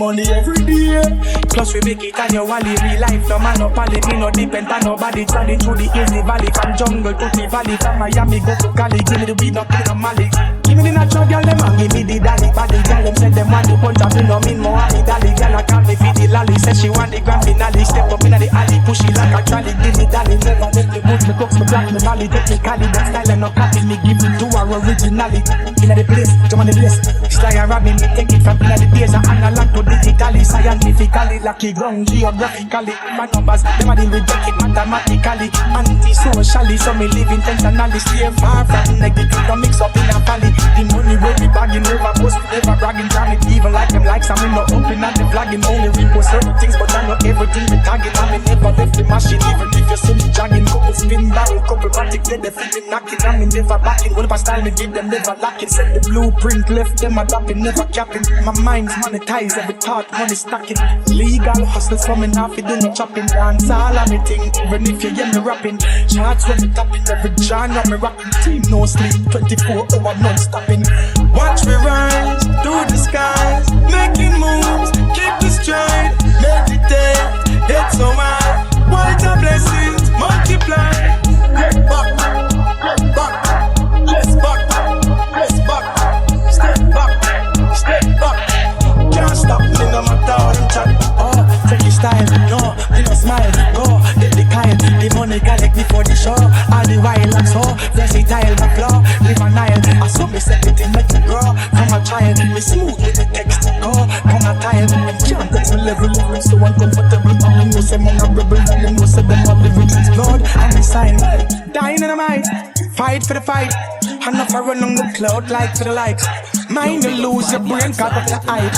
money every day. Plus we make it on your wally. Real life, no man, no pally. Me no depend on nobody. Traveling through the easy valley. From jungle to the valley. From Miami go to Cali. Give me the weed, no play no Mali. Give me the natural girl, them and give me the daddy. Body girl, them said them want the punch up. Me no mean more honey daddy. Girl, I can't be feed the lolly. Said she want the grand finale. Step up in the alley. Push it like a trolley. Give me daddy. Never let me boot me cooks, me black, me molly. Technically, that style and no copy. Me give it to her originally. In the place, jump on the place. Sly and rabbit, me take it from in the days. I analog to digitally. Scientifically, lucky ground geographically. My numbers, them a deal with it mathematically. Anti-socially, so me live intentionally. Stay far from negative, don't mix up in a valley. The money where we bagging, never post, never bragging. Damn it, even like them likes. I mean, no open at the flagging. Only repost certain things, but I know everything we tagging. I mean, never left the machine, even if you see me jogging. Couple spin barrel, couple matic, then they feeling knocking. I mean, never backing. Well, if I style me, give them never lacking. Set the blueprint, left them adapting, never capping. My mind's monetized, every thought, money stacking. Legal hustles coming off, it do no chopping. Dance all of me thing, even if you hear me rapping. Charts when me tapping, every genre me rapping. Team no sleep, 24 hour non-stopping. Watch me rise through the skies, making moves, keep the stride. Meditate, it's so high. What a blessings, multiply. Get back, let's back, step back. Can't stop me no matter how them chat. Oh, take your style, no, me no smile. Go, get the kind, the money collect before the show. All the while I'm so versatile, my flow, live a Nile. I saw me set it in, make it grow. From a child, me smooth with the text. Go, come a tile, and can't touch me level. So uncomfortable, I know say man a rebel. I know say them all living since blood and the sign. Dying in the mind, fight for the fight. Enough I run on the cloud like for the likes. Mind you lose your brain, cut off the eye.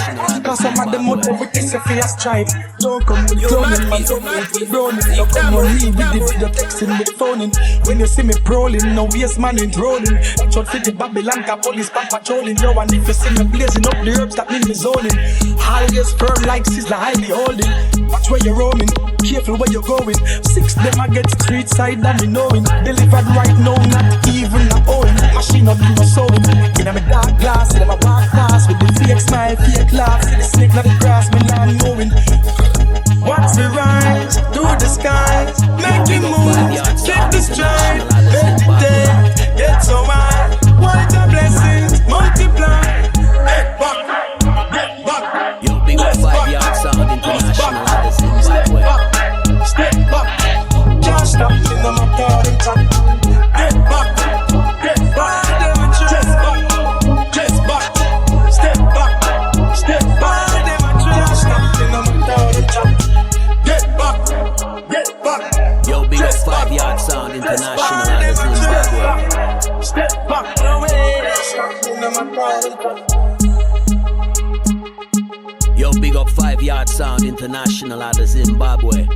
Cause some of them would everything so for your stripe. Don't come with cloning, man, don't come with browning. Don't come on me with the video texting, with phoning. When you see me prowling, no waste man ain't rolling. Short fit the Babylon, got police back patrolling. Yo, and if you see me blazing up the herbs, that means me zoning. Always firm like sizzler, highly holding. Watch where you're roaming, careful where you're going. 6 them I get street side that me knowing. Delivered right now, not even a owing. Machine up in my sewing. In a dark glass, in my walk past with the fake smile, fake laugh. See the snake like the grass, me not knowing. Watch me rise through the skies, making moves, keep the stride. Meditate, get so high. What a blessings, multiply. Get back, get back. You big up 5 yard sound international at the Zimbabwe. Step back, can't stop me no matter how them chat. Get back, get back. Just back, step back. Can't stop me no matter how them chat. Get back. Yo, big up 5 yard sound international at the Zimbabwe. Step back, no way. Can't stop me no matter how them chat. Yo, big up 5 yard sound international out of Zimbabwe.